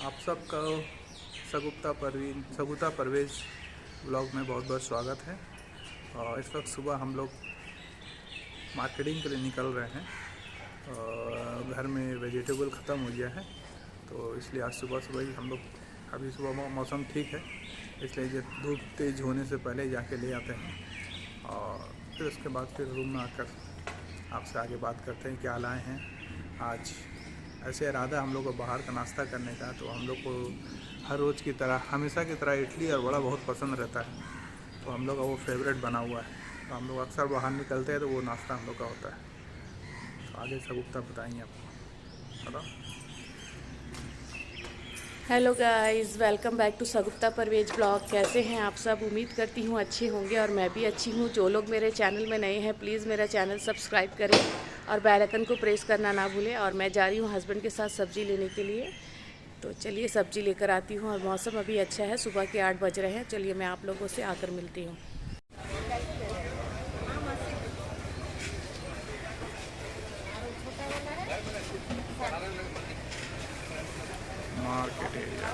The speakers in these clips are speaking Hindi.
आप सबका सगुता परवेज ब्लॉग में बहुत बहुत स्वागत है। और इस वक्त सुबह हम लोग मार्केटिंग के लिए निकल रहे हैं और घर में वेजिटेबल ख़त्म हो गया है, तो इसलिए आज सुबह सुबह ही हम लोग, अभी सुबह मौसम ठीक है इसलिए ये धूप तेज़ होने से पहले जाके ले आते हैं और फिर उसके बाद फिर रूम में आकर आपसे आगे बात करते हैं क्या लाए हैं आज। ऐसे इरादा हम लोग को बाहर का नाश्ता करने का, तो हम लोग को हर रोज़ की तरह हमेशा की तरह इडली और वड़ा बहुत पसंद रहता है, तो हम लोग का वो फेवरेट बना हुआ है। तो हम लोग अक्सर बाहर निकलते हैं तो वो नाश्ता हम लोग का होता है। तो आगे सबूता बताएंगे आपको, बताओ। Hello guys, welcome back to सगुप्ता परवेज ब्लॉग। कैसे हैं आप सब? उम्मीद करती हूँ अच्छे होंगे और मैं भी अच्छी हूँ। जो लोग मेरे चैनल में नए हैं प्लीज़ मेरा चैनल सब्सक्राइब करें और बेल आइकन को प्रेस करना ना भूलें। और मैं जा रही हूँ हस्बैंड के साथ सब्ज़ी लेने के लिए, तो चलिए सब्ज़ी लेकर आती हूँ। और मौसम अभी अच्छा है, सुबह के 8 बज रहे हैं। चलिए मैं आप लोगों से आकर मिलती हूँ। Market area.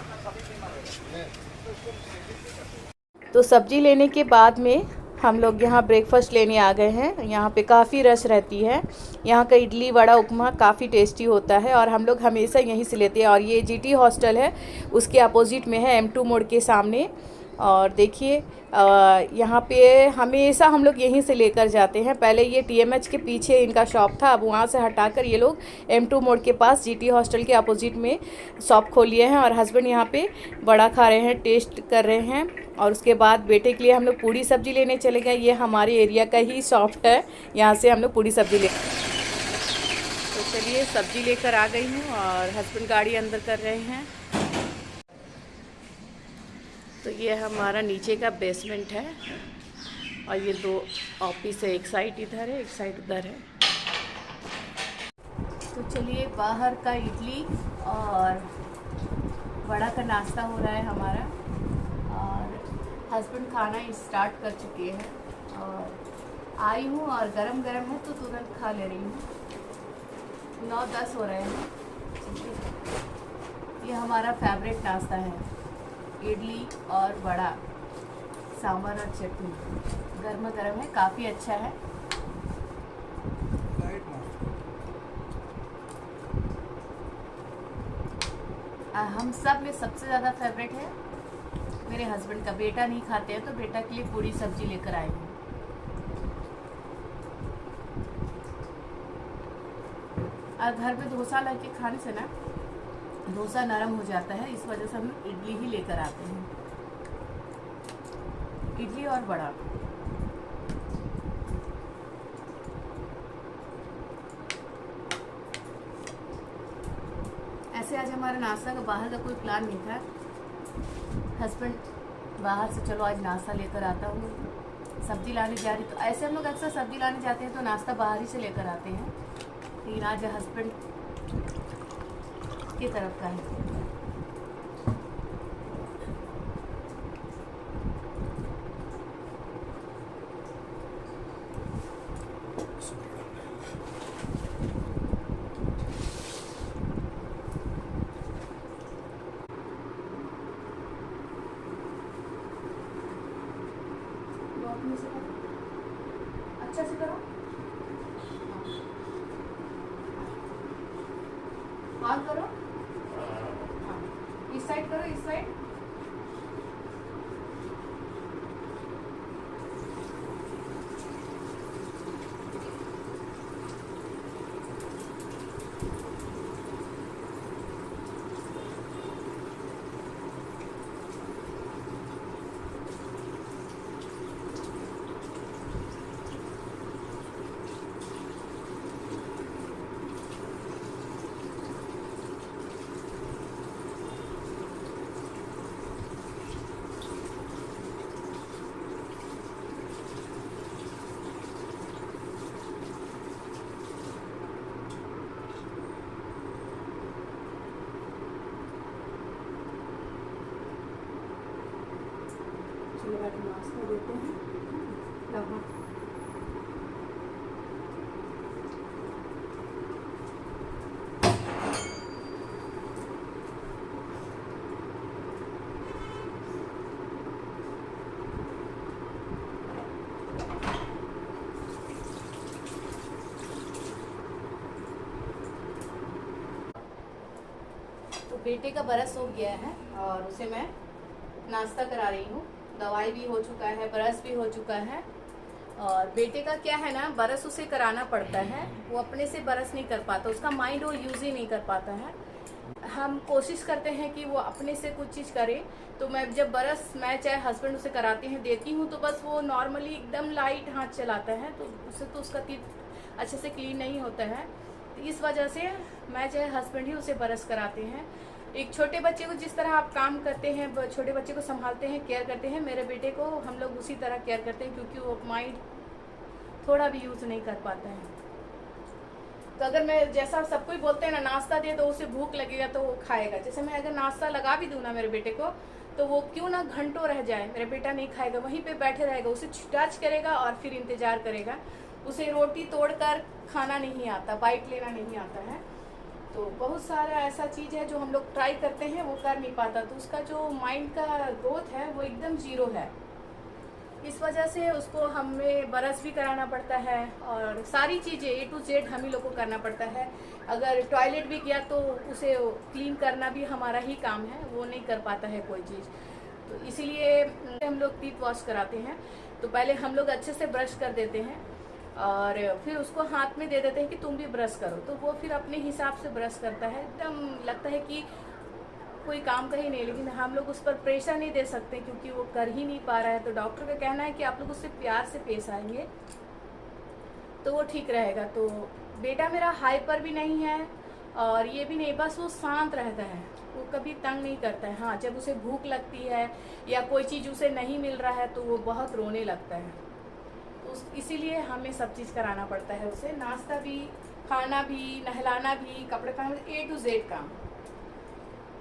तो सब्ज़ी लेने के बाद में हम लोग यहाँ ब्रेकफास्ट लेने आ गए हैं। यहाँ पे काफ़ी रश रहती है। यहाँ का इडली वड़ा उपमा काफ़ी टेस्टी होता है और हम लोग हमेशा यहीं से लेते हैं। और ये जीटी हॉस्टल है, उसके अपोजिट में है, M2 मोड़ के सामने। और देखिए यहाँ पे हमेशा हम लोग यहीं से लेकर जाते हैं। पहले ये TMH के पीछे इनका शॉप था, अब वहाँ से हटाकर ये लोग M2 मोड़ के पास जीटी हॉस्टल के अपोजिट में शॉप खोलिए हैं। और हस्बैंड यहाँ पे वड़ा खा रहे हैं, टेस्ट कर रहे हैं। और उसके बाद बेटे के लिए हम लोग पूड़ी सब्ज़ी लेने चले गए। ये हमारे एरिया का ही शॉप है, यहाँ से हम लोग पूड़ी सब्ज़ी ले। तो चलिए सब्ज़ी लेकर आ गई हूँ और हस्बैंड गाड़ी अंदर कर रहे हैं। तो ये हमारा नीचे का बेसमेंट है और ये 2 ऑफिस है, एक साइड इधर है, एक साइड उधर है। तो चलिए बाहर का इडली और वड़ा का नाश्ता हो रहा है हमारा, और हस्बैंड खाना स्टार्ट कर चुके हैं। और आई हूँ और गरम गरम है तो तुरंत खा ले रही हूँ। 9-10 हो रहे हैं। ये हमारा फेवरेट नाश्ता है, इडली और वड़ा, सांभर और चटनी। गर्मा गर्म है, काफ़ी अच्छा है। हम सब में सबसे ज़्यादा फेवरेट है मेरे हस्बैंड का। बेटा नहीं खाते हैं तो बेटा के लिए पूरी सब्जी लेकर आई हूँ। और घर में डोसा ला के खाने से ना डोसा नरम हो जाता है, इस वजह से हम इडली ही लेकर आते हैं, इडली और वड़ा। ऐसे आज हमारा नाश्ता का बाहर का कोई प्लान नहीं था। हस्बैंड बाहर से चलो आज नाश्ता लेकर आता हूँ, सब्जी लाने जा रही। तो ऐसे हम लोग अक्सर सब्जी लाने जाते हैं तो नाश्ता बाहर ही से लेकर आते हैं, लेकिन आज हस्बैंड की तरफ का है। अच्छा से करो, ऑन करो, हाँ इस साइड करो, इस साइड। नाश्ता देते हैं। तो बेटे का बरस हो गया है और उसे मैं नाश्ता करा रही हूँ। दवाई भी हो चुका है, ब्रश भी हो चुका है। और बेटे का क्या है ना, बरस उसे कराना पड़ता है, वो अपने से बरस नहीं कर पाता, उसका माइंड वो यूज ही नहीं कर पाता है। हम कोशिश करते हैं कि वो अपने से कुछ चीज़ करे। तो मैं जब बरस मैं चाहे हस्बैंड उसे कराते हैं देती हूँ, तो बस वो नॉर्मली एकदम लाइट हाथ चलाता है, तो उससे तो उसका तीत अच्छे से क्लीन नहीं होता है। तो इस वजह से मैं चाहे हस्बैंड ही उसे बरस कराते हैं। एक छोटे बच्चे को जिस तरह आप काम करते हैं, छोटे बच्चे को संभालते हैं, केयर करते हैं, मेरे बेटे को हम लोग उसी तरह केयर करते हैं, क्योंकि वो माइंड थोड़ा भी यूज़ नहीं कर पाता है। तो अगर मैं जैसा सब कोई बोलते हैं ना, नाश्ता दे तो उसे भूख लगेगा तो वो खाएगा। जैसे मैं अगर नाश्ता लगा भी दूँ ना मेरे बेटे को, तो वो क्यों ना घंटों रह जाए, मेरा बेटा नहीं खाएगा, वहीं पे बैठे रहेगा, उसे टच करेगा और फिर इंतजार करेगा। उसे रोटी तोड़कर खाना नहीं आता, बाइट लेना नहीं आता है। तो बहुत सारा ऐसा चीज़ है जो हम लोग ट्राई करते हैं, वो कर नहीं पाता, तो उसका जो माइंड का ग्रोथ है वो एकदम जीरो है। इस वजह से उसको हमें बरस भी कराना पड़ता है और सारी चीज़ें A to Z हम ही लोग को करना पड़ता है। अगर टॉयलेट भी किया तो उसे क्लीन करना भी हमारा ही काम है, वो नहीं कर पाता है कोई चीज़। तो इसीलिए हम लोग टीथ वॉश कराते हैं। तो पहले हम लोग अच्छे से ब्रश कर देते हैं और फिर उसको हाथ में दे देते हैं कि तुम भी ब्रश करो, तो वो फिर अपने हिसाब से ब्रश करता है। एकदम लगता है कि कोई काम का ही नहीं, लेकिन हम लोग उस पर प्रेशर नहीं दे सकते क्योंकि वो कर ही नहीं पा रहा है। तो डॉक्टर का कहना है कि आप लोग उससे प्यार से पेश आएंगे तो वो ठीक रहेगा। तो बेटा मेरा हाइपर भी नहीं है और ये भी नहीं, बस वो शांत रहता है, वो कभी तंग नहीं करता है। हाँ, जब उसे भूख लगती है या कोई चीज़ उसे नहीं मिल रहा है तो वो बहुत रोने लगता है। तो इसीलिए हमें सब चीज़ कराना पड़ता है उसे, नाश्ता भी, खाना भी, नहलाना भी, कपड़े पहनना, A to Z काम।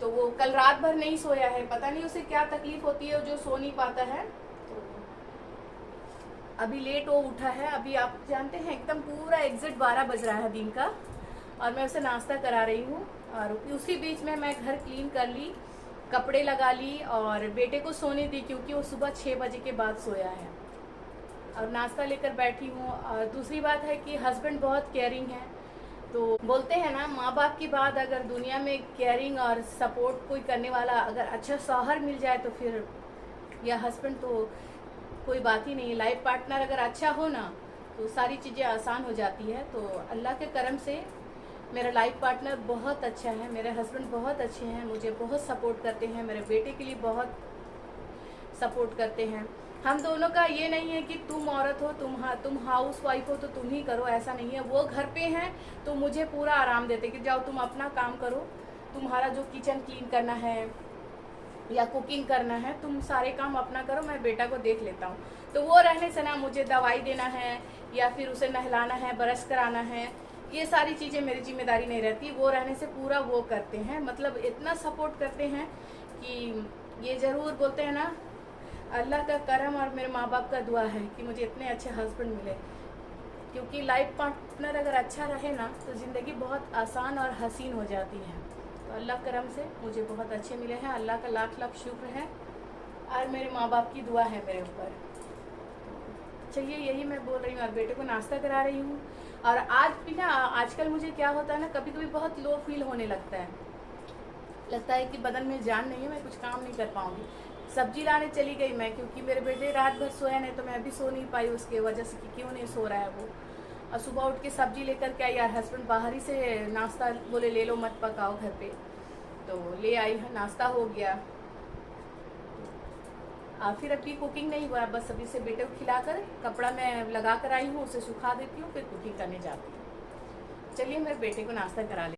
तो वो कल रात भर नहीं सोया है, पता नहीं उसे क्या तकलीफ होती है जो सो नहीं पाता है। तो अभी लेट वो उठा है, अभी आप जानते हैं एकदम पूरा एग्जैक्ट 12 बज रहा है दिन का और मैं उसे नाश्ता करा रही हूँ। और उसी बीच में मैं घर क्लीन कर ली, कपड़े लगा ली और बेटे को सोने दी क्योंकि वो सुबह 6 बजे के बाद सोया है। और नाश्ता लेकर बैठी हूँ। और दूसरी बात है कि हस्बैंड बहुत केयरिंग है। तो बोलते हैं ना, माँ बाप की बात अगर दुनिया में केयरिंग और सपोर्ट कोई करने वाला अगर अच्छा शौहर मिल जाए तो फिर या हस्बैंड तो कोई बात ही नहीं। लाइफ पार्टनर अगर अच्छा हो ना तो सारी चीज़ें आसान हो जाती है। तो अल्लाह के करम से मेरा लाइफ पार्टनर बहुत अच्छा है, मेरे हस्बैंड बहुत अच्छे हैं, मुझे बहुत सपोर्ट करते हैं, मेरे बेटे के लिए बहुत सपोर्ट करते हैं। हम दोनों का ये नहीं है कि तुम औरत हो, तुम हाउस वाइफ हो तो तुम ही करो, ऐसा नहीं है। वो घर पे हैं तो मुझे पूरा आराम देते कि जाओ तुम अपना काम करो, तुम्हारा जो किचन क्लीन करना है या कुकिंग करना है तुम सारे काम अपना करो, मैं बेटा को देख लेता हूँ। तो वो रहने से ना मुझे दवाई देना है या फिर उसे नहलाना है, ब्रश कराना है, ये सारी चीज़ें मेरी जिम्मेदारी नहीं रहती। वो रहने से पूरा वो करते हैं, मतलब इतना सपोर्ट करते हैं कि ये ज़रूर बोलते हैं ना, अल्लाह का करम और मेरे माँ बाप का दुआ है कि मुझे इतने अच्छे हस्बैंड मिले। क्योंकि लाइफ पार्टनर अगर अच्छा रहे ना तो ज़िंदगी बहुत आसान और हसीन हो जाती है। तो अल्लाह करम से मुझे बहुत अच्छे मिले हैं, अल्लाह का लाख लाख शुक्र है और मेरे माँ बाप की दुआ है मेरे ऊपर। चलिए, यही मैं बोल रही हूँ और बेटे को नाश्ता करा रही हूँ। और आज भी ना, आजकल मुझे क्या होता है ना, कभी कभी बहुत लो फील होने लगता है कि बदन में जान नहीं है, मैं कुछ काम नहीं कर पाऊँगी। सब्जी लाने चली गई मैं, क्योंकि मेरे बेटे रात भर सोया नहीं तो मैं भी सो नहीं पाई उसके वजह से कि क्यों नहीं सो रहा है वो। और सुबह उठ के सब्जी लेकर के आई, यार हस्बैंड बाहर ही से नाश्ता बोले ले लो मत पकाओ घर पे, तो ले आई, नाश्ता हो गया। फिर अभी कुकिंग नहीं हुआ, बस अभी से बेटे को खिलाकर कपड़ा मैं लगा कर आई हूँ, उसे सुखा देती हूँ, फिर कुकिंग करने जाती हूँ। चलिए मेरे बेटे को नाश्ता करा ले।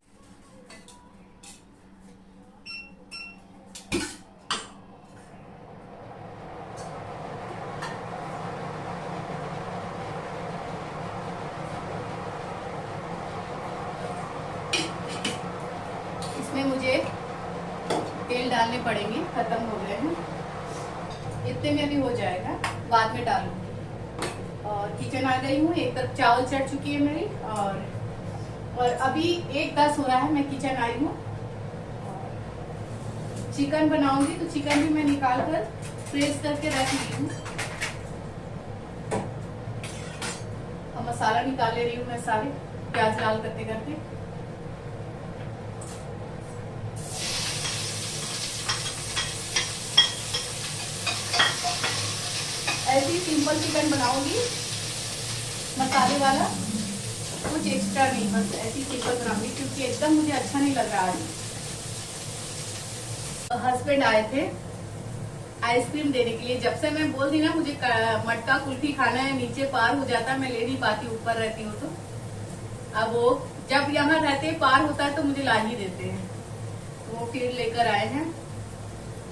इसमें मुझे तेल डालने पड़ेंगे, खत्म हो गए हैं, इतने में भी हो जाएगा, बाद में डालूंगी। और किचन आ गई हूँ, एक तरफ चावल चढ़ चुकी है मेरी और अभी 1:10 हो रहा है, मैं किचन आई हूँ। चिकन बनाऊंगी तो चिकन भी मैं निकाल कर फ्रेश करके रख ली हूँ। और मसाला निकाल ले रही हूँ मैं सारे, प्याज लाल करते करते। सिंपल चिकन बनाऊंगी, मसाले वाला, कुछ एक्स्ट्रा नहीं, बस ऐसी सिंपल बनाऊंगी क्योंकि एकदम मुझे अच्छा नहीं लग रहा आज। हस्बैंड आए थे आइसक्रीम देने के लिए। जब से मैं बोल दी ना मुझे मटका कुल्फी खाना है, नीचे पार हो जाता, मैं ले नहीं पाती, ऊपर रहती हूँ तो। अब वो जब यहाँ रहते पार होता है तो मुझे ला ही देते हैं, तो वो फिर लेकर आए हैं।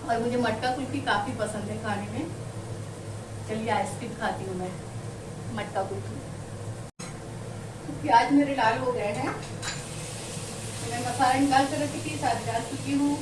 और मुझे मटका कुल्फी काफी पसंद है खाने में। चलिए आइसक्रीम खाती हूँ मैं, मटका कुल्फी। प्याज मेरे लाल हो गए हैं, मैं मसाला निकाल कर रखी थी, साथ डाल चुकी हूँ।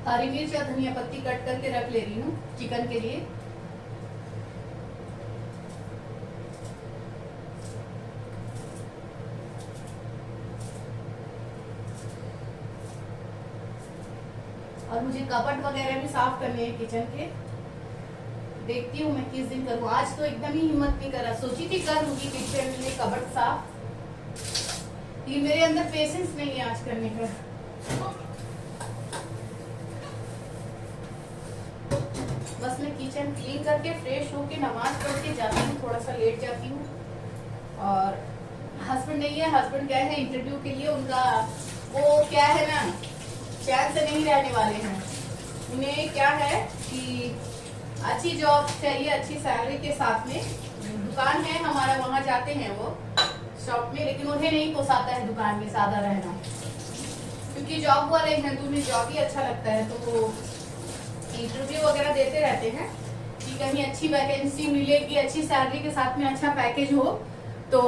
हरी मिर्च और धनिया पत्ती कट करके रख ले रही हूँ चिकन के लिए। और मुझे कपट वगैरह भी साफ करने हैं किचन के। देखती हूँ मैं किस दिन करूँ, आज तो एकदम ही हिम्मत नहीं कर रहा। सोची थी कर लूंगी किचन में कपट साफ, ये मेरे अंदर पेशेंस नहीं है आज करने का। बस मैं किचन क्लीन करके फ्रेश होके नमाज पढ़ के जाती हूँ, थोड़ा सा लेट जाती हूँ। और हस्बैंड नहीं है, हस्बैंड गए हैं इंटरव्यू के लिए। उनका वो क्या है ना, चैन से नहीं रहने वाले हैं। उन्हें क्या है कि अच्छी जॉब चाहिए, अच्छी सैलरी के साथ में। दुकान है हमारा, वहाँ जाते हैं वो शॉप में, लेकिन उन्हें नहीं पोसाता है दुकान में सादा रहना, क्योंकि जॉब वाले हैं तो उन्हें जॉब ही अच्छा लगता है। तो वो इंटरव्यू वगैरह देते रहते हैं कि कहीं अच्छी वैकेंसी मिलेगी, अच्छी सैलरी के साथ में अच्छा पैकेज हो तो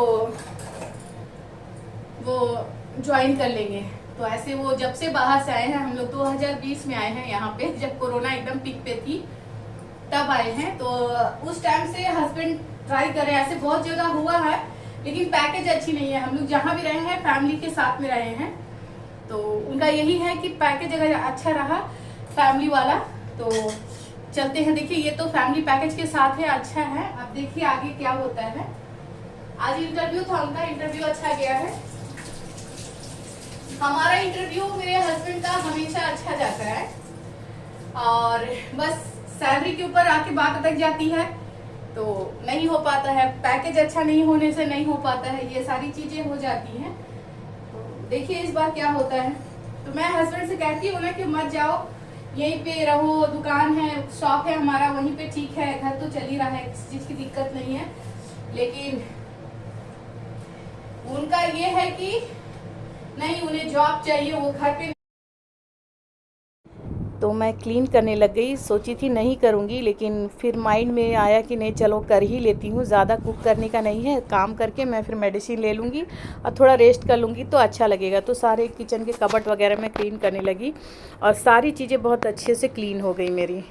वो ज्वाइन कर लेंगे। तो ऐसे वो जब से बाहर से आए हैं, हम लोग 2020 में आए हैं यहाँ पे, जब कोरोना एकदम पीक पे थी तब आए हैं। तो उस टाइम से हस्बैंड ट्राई कर रहे हैं, ऐसे बहुत जगह हुआ है लेकिन पैकेज अच्छी नहीं है। हम लोग जहाँ भी रहे हैं फैमिली के साथ में रहे हैं, तो उनका यही है कि पैकेज अगर अच्छा रहा फैमिली वाला तो चलते हैं। देखिए ये तो फैमिली पैकेज के साथ है, अच्छा है। अब देखिए आगे क्या होता है। आज इंटरव्यू था उनका, इंटरव्यू अच्छा गया है। हमारा इंटरव्यू मेरे हस्बैंड का हमेशा अच्छा जाता है, और बस सैलरी के ऊपर आके बात अटक जाती है तो नहीं हो पाता है। पैकेज अच्छा नहीं होने से नहीं हो पाता है, ये सारी चीजें हो जाती हैं। तो देखिए इस बार क्या होता है। तो मैं हस्बैंड से कहती हूँ ना कि मत जाओ, यहीं पे रहो, दुकान है, शॉप है हमारा, वहीं पे ठीक है, घर तो चल ही रहा है, किसी चीज की दिक्कत नहीं है। लेकिन उनका ये है कि नहीं, उन्हें जॉब चाहिए, वो घर पे। तो मैं क्लीन करने लग गई, सोची थी नहीं करूँगी, लेकिन फिर माइंड में आया कि नहीं चलो कर ही लेती हूँ। ज़्यादा कुक करने का नहीं है, काम करके मैं फिर मेडिसिन ले लूँगी और थोड़ा रेस्ट कर लूँगी तो अच्छा लगेगा। तो सारे किचन के कबर्ड वगैरह मैं क्लीन करने लगी और सारी चीज़ें बहुत अच्छे से क्लीन हो गई मेरी।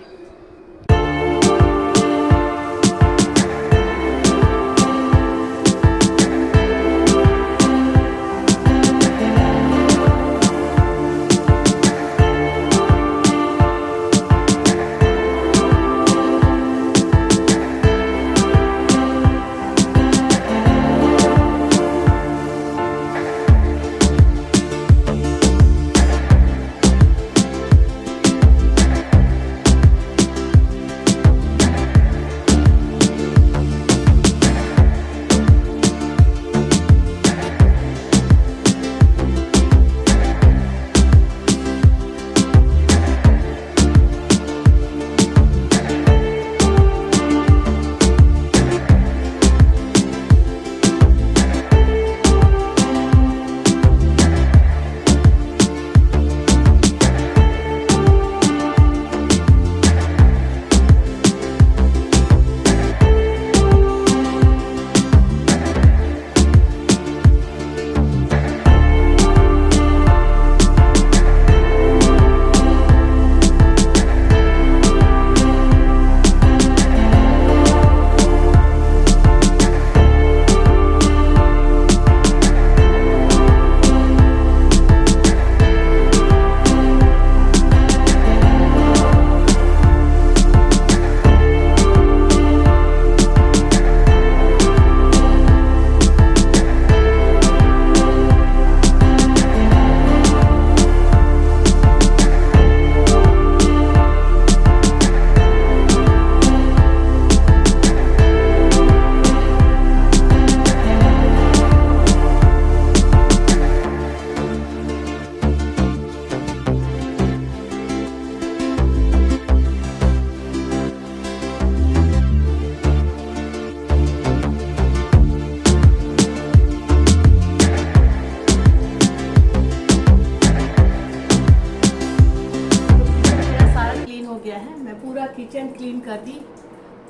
है। मैं पूरा किचन क्लीन कर दी,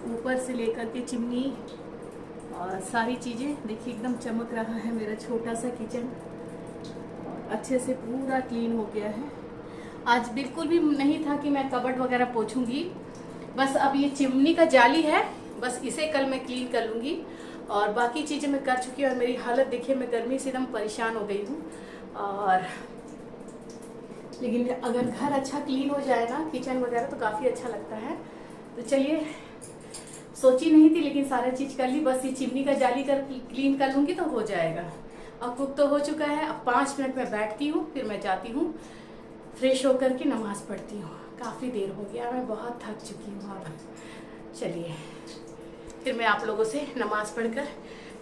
ऊपर से लेकर के चिमनी और सारी चीज़ें। देखिए एकदम चमक रहा है मेरा छोटा सा किचन, अच्छे से पूरा क्लीन हो गया है। आज बिल्कुल भी नहीं था कि मैं कबर्ड वगैरह पोछूंगी, बस अब ये चिमनी का जाली है, बस इसे कल मैं क्लीन कर लूँगी और बाकी चीज़ें मैं कर चुकी हूँ। और मेरी हालत देखिए, मैं गर्मी से एकदम परेशान हो गई हूँ। और लेकिन अगर घर अच्छा क्लीन हो जाए ना, किचन वगैरह, तो काफ़ी अच्छा लगता है। तो चलिए, सोची नहीं थी लेकिन सारा चीज़ कर ली, बस ये चिमनी का जाली कर क्लीन कर लूँगी तो हो जाएगा। अब कुक तो हो चुका है, अब 5 मिनट में बैठती हूँ, फिर मैं जाती हूँ फ्रेश होकर के नमाज़ पढ़ती हूँ। काफ़ी देर हो गया, मैं बहुत थक चुकी हूँ। अब चलिए फिर मैं आप लोगों से नमाज़ पढ़कर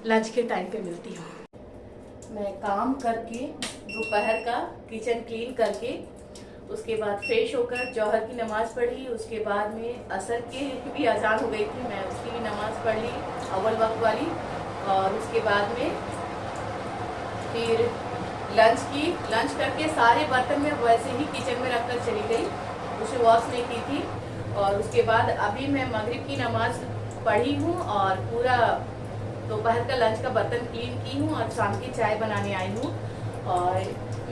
लंच के टाइम पे मिलती हूँ। मैं काम करके दोपहर का किचन क्लीन करके उसके बाद फ्रेश होकर जौहर की नमाज़ पढ़ी। उसके बाद में असर की भी अजान हो गई थी, मैं उसकी भी नमाज़ पढ़ ली, अव्वल वक्त वाली। और उसके बाद में फिर लंच करके सारे बर्तन में वैसे ही किचन में रखकर चली गई, उसे वॉश नहीं की थी। और उसके बाद अभी मैं मगरिब की नमाज़ पढ़ी हूँ और पूरा दोपहर का लंच का बर्तन क्लीन की हूँ और शाम की चाय बनाने आई हूँ। और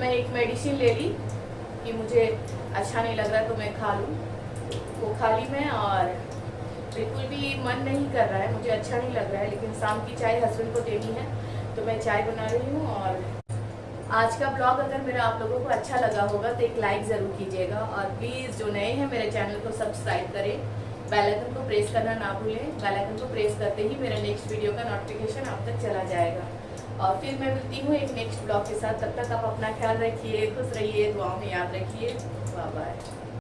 मैं एक मेडिसिन ले ली कि मुझे अच्छा नहीं लग रहा तो मैं खा लूँ, वो खा ली मैं। और बिल्कुल भी मन नहीं कर रहा है, मुझे अच्छा नहीं लग रहा है, लेकिन शाम की चाय हस्बैंड को देनी है तो मैं चाय बना रही हूँ। और आज का ब्लॉग अगर मेरा आप लोगों को अच्छा लगा होगा तो एक लाइक ज़रूर कीजिएगा और प्लीज़ जो नए हैं मेरे चैनल को सब्सक्राइब करें, बेल आइकन को प्रेस करना ना भूलें। बेल आइकन को प्रेस करते ही मेरा नेक्स्ट वीडियो का नोटिफिकेशन आप तक चला जाएगा। और फिर मैं मिलती हूँ एक नेक्स्ट ब्लॉग के साथ। तब तक आप अपना ख्याल रखिए, खुश रहिए, दुआओं में याद रखिए। Bye bye.